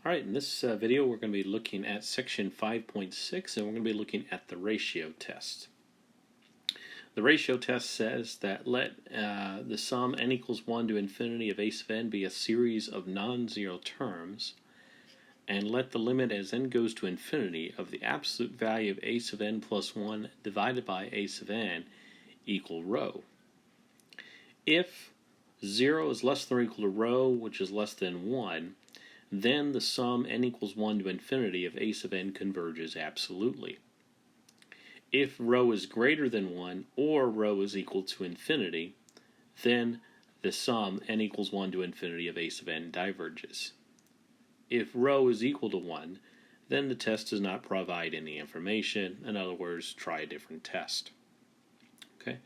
Alright, in this video we're going to be looking at section 5.6 and we're going to be looking at the ratio test. The ratio test says that let the sum n equals 1 to infinity of a sub n be a series of non-zero terms, and let the limit as n goes to infinity of the absolute value of a sub n plus 1 divided by a sub n equal rho. If 0 is less than or equal to rho, which is less than 1, then the sum n equals 1 to infinity of a sub n converges absolutely. If rho is greater than 1 or rho is equal to infinity, then the sum n equals 1 to infinity of a sub n diverges. If rho is equal to 1, then the test does not provide any information. In other words, try a different test. Okay,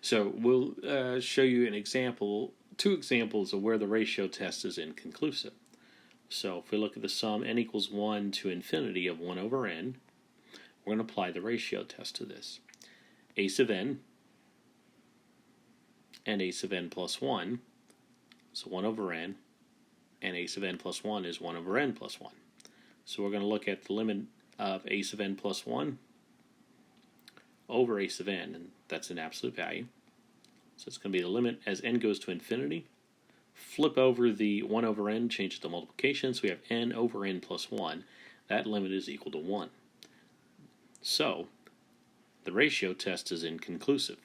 so we'll show you an example, two examples of where the ratio test is inconclusive. So if we look at the sum n equals 1 to infinity of 1 over n, we're going to apply the ratio test to this. A sub n and a sub n plus 1, so 1 over n, and a sub n plus 1 is 1 over n plus 1. So we're going to look at the limit of a sub n plus 1 over a sub n, and that's an absolute value. So it's going to be the limit as n goes to infinity. Flip over the 1 over n, change it to multiplication, so we have n over n plus 1. That limit is equal to 1. So, the ratio test is inconclusive.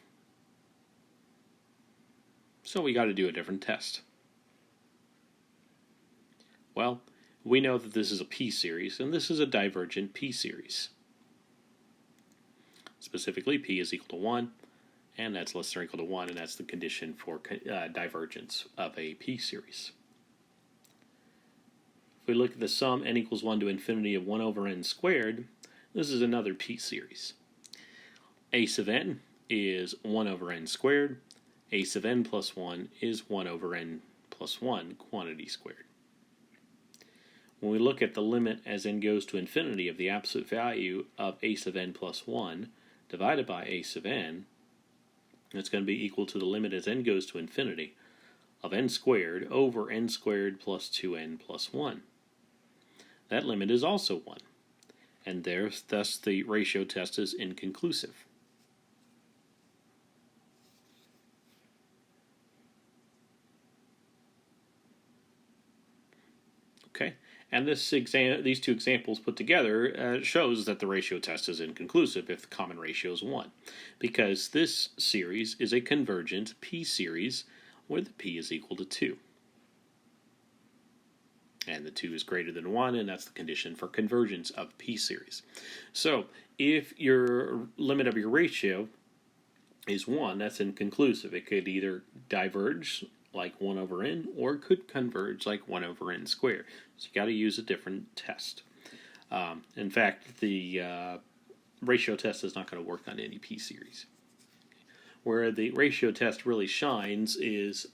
So we got to do a different test. Well, we know that this is a p-series, and this is a divergent p-series. Specifically, p is equal to 1, and that's less than or equal to 1, and that's the condition for divergence of a p-series. If we look at the sum n equals 1 to infinity of 1 over n squared, this is another p-series. A sub n is 1 over n squared. A sub n plus 1 is 1 over n plus 1 quantity squared. When we look at the limit as n goes to infinity of the absolute value of a sub n plus 1 divided by a sub n, it's going to be equal to the limit as n goes to infinity of n squared over n squared plus 2n plus 1. That limit is also 1. And thus the ratio test is inconclusive. Okay, and these two examples put together shows that the ratio test is inconclusive if the common ratio is 1, because this series is a convergent p-series where the p is equal to 2. And the 2 is greater than 1, and that's the condition for convergence of p-series. So, if your limit of your ratio is 1, that's inconclusive. It could either diverge like 1 over n, or it could converge like 1 over n squared. So you got to use a different test. In fact, the ratio test is not going to work on any p-series. Where the ratio test really shines is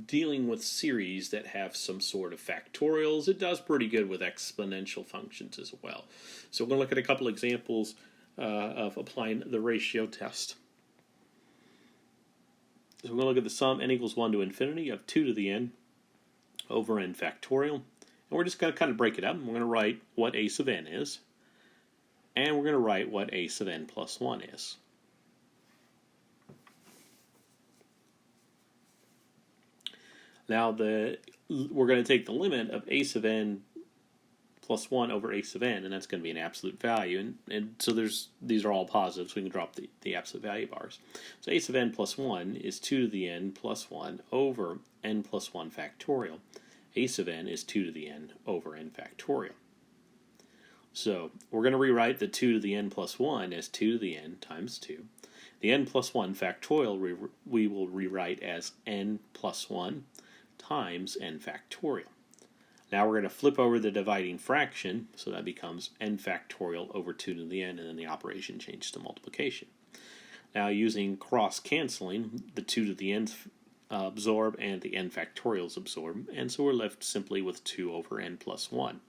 dealing with series that have some sort of factorials. It does pretty good with exponential functions as well. So we're going to look at a couple examples of applying the ratio test. So we're going to look at the sum n equals 1 to infinity of 2 to the n over n factorial. And we're just going to kind of break it up. We're going to write what a sub n is, and we're going to write what a sub n plus 1 is. Now we're going to take the limit of a sub n plus 1 over a sub n, and that's going to be an absolute value. And so these are all positive, so we can drop the absolute value bars. So a sub n plus 1 is 2 to the n plus 1 over n plus 1 factorial. A sub n is 2 to the n over n factorial. So we're going to rewrite the 2 to the n plus 1 as 2 to the n times 2. The n plus 1 factorial we will rewrite as n plus 1 times n factorial. Now we're going to flip over the dividing fraction, so that becomes n factorial over 2 to the n, and then the operation changes to multiplication. Now using cross-canceling, the 2 to the n's absorb and the n factorials absorb, and so we're left simply with 2 over n plus 1.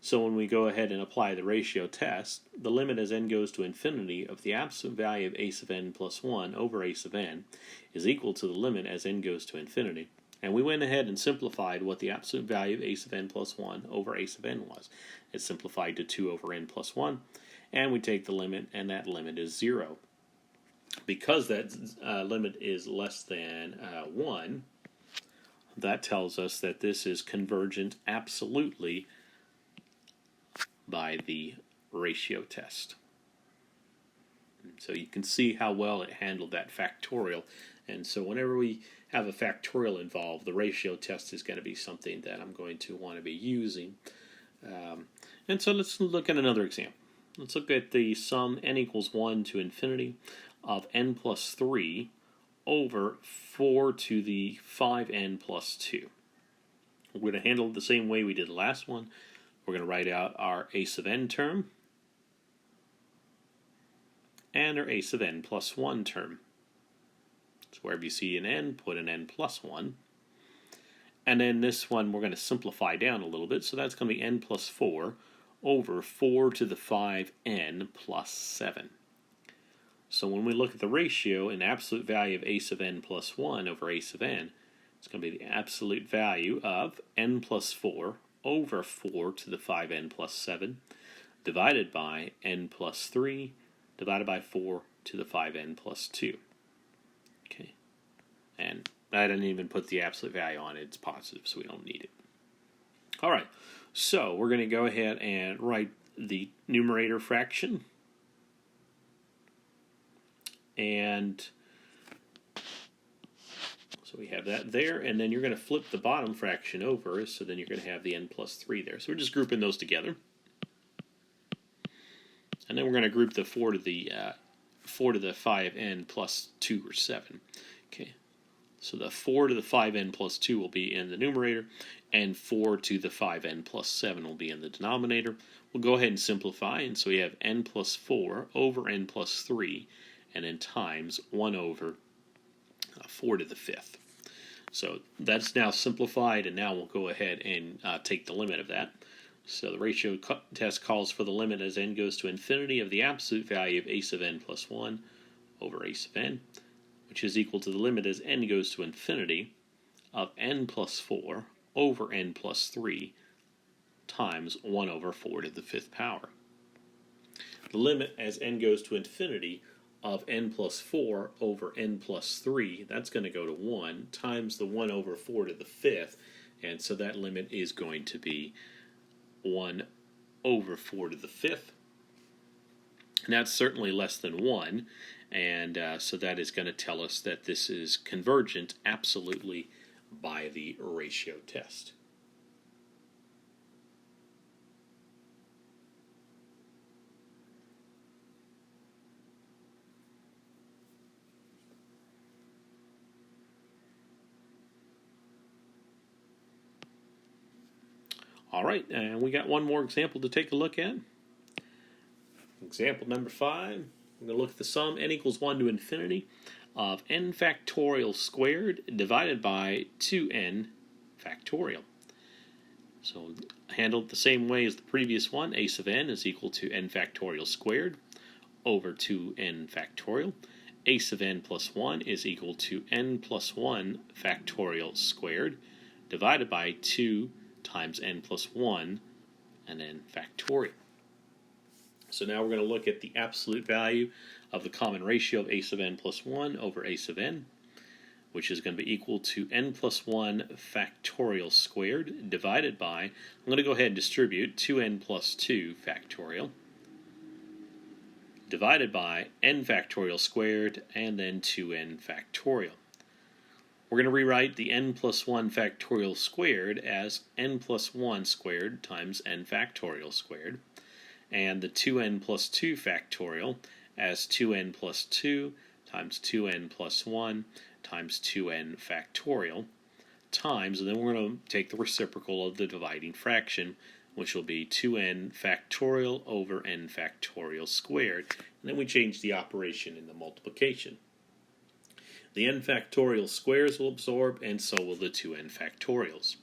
So when we go ahead and apply the ratio test, the limit as n goes to infinity of the absolute value of a sub n plus 1 over a sub n is equal to the limit as n goes to infinity And we went ahead and simplified what the absolute value of a sub n plus 1 over a sub n was. It's simplified to 2 over n plus 1, and we take the limit, and that limit is 0. Because that limit is less than 1, that tells us that this is convergent absolutely by the ratio test. So you can see how well it handled that factorial. And so whenever we have a factorial involved, the ratio test is going to be something that I'm going to want to be using. And so let's look at another example. Let's look at the sum n equals 1 to infinity of n plus 3 over 4 to the 5n plus 2. We're going to handle it the same way we did the last one. We're going to write out our a sub n term and our a sub n plus 1 term. So wherever you see an n, put an n plus 1. And then this one we're going to simplify down a little bit, so that's going to be n plus 4 over 4 to the 5n plus 7. So when we look at the ratio, an absolute value of a sub n plus 1 over a sub n, it's going to be the absolute value of n plus 4 over 4 to the 5n plus 7 divided by n plus 3 divided by 4 to the 5n plus 2. Okay, and I didn't even put the absolute value on it. It's positive, so we don't need it. All right, so we're going to go ahead and write the numerator fraction. And so we have that there, and then you're going to flip the bottom fraction over, so then you're going to have the n plus 3 there. So we're just grouping those together. And then we're going to group the 4 to the 5n plus 2 or 7. Okay, so the 4 to the 5n plus 2 will be in the numerator, and 4 to the 5n plus 7 will be in the denominator. We'll go ahead and simplify, and so we have n plus 4 over n plus 3, and then times 1 over 4 to the 5th. So that's now simplified, and now we'll go ahead and take the limit of that. So the ratio test calls for the limit as n goes to infinity of the absolute value of a sub n plus 1 over a sub n, which is equal to the limit as n goes to infinity of n plus 4 over n plus 3 times 1 over 4 to the 5th power. The limit as n goes to infinity of n plus 4 over n plus 3, that's going to go to 1 times the 1 over 4 to the 5th, and so that limit is going to be 1 over 4 to the 5th. And that's certainly less than 1, and so that is going to tell us that this is convergent absolutely by the ratio test. All right, and we got one more example to take a look at. Example number 5. We're going to look at the sum n equals 1 to infinity of n factorial squared divided by 2n factorial. So handled the same way as the previous one. A sub n is equal to n factorial squared over 2n factorial. A sub n plus 1 is equal to n plus 1 factorial squared divided by 2 times n plus 1 and then factorial. So now we're going to look at the absolute value of the common ratio of a sub n plus 1 over a sub n, which is going to be equal to n plus 1 factorial squared divided by, I'm going to go ahead and distribute 2n plus 2 factorial divided by n factorial squared and then 2n factorial. We're going to rewrite the n plus 1 factorial squared as n plus 1 squared times n factorial squared, and the 2n plus 2 factorial as 2n plus 2 times 2n plus 1 times 2n factorial times, and then we're going to take the reciprocal of the dividing fraction, which will be 2n factorial over n factorial squared, and then we change the operation in the multiplication. The n factorial squares will absorb, and so will the 2n factorials.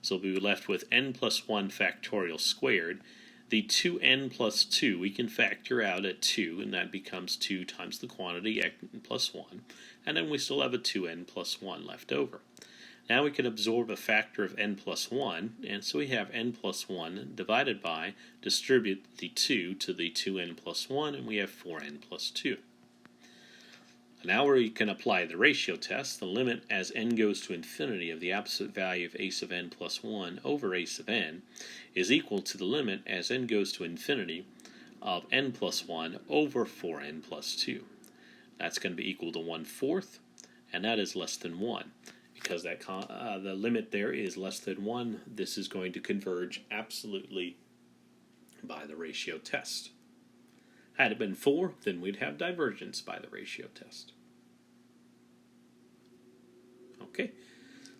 So we'll be left with n plus 1 factorial squared. The 2n plus 2 we can factor out at 2, and that becomes 2 times the quantity n plus 1. And then we still have a 2n plus 1 left over. Now we can absorb a factor of n plus 1, and so we have n plus 1 divided by, distribute the 2 to the 2n plus 1, and we have 4n plus 2. Now we can apply the ratio test. The limit as n goes to infinity of the absolute value of a sub n plus 1 over a sub n is equal to the limit as n goes to infinity of n plus 1 over 4n plus 2. That's going to be equal to 1/4, and that is less than 1. Because the limit there is less than 1, this is going to converge absolutely by the ratio test. Had it been 4, then we'd have divergence by the ratio test. Okay,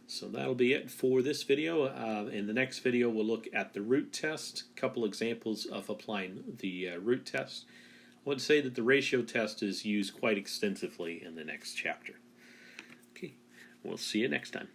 so that'll be it for this video. In the next video, we'll look at the root test, a couple examples of applying the root test. I would say that the ratio test is used quite extensively in the next chapter. Okay, we'll see you next time.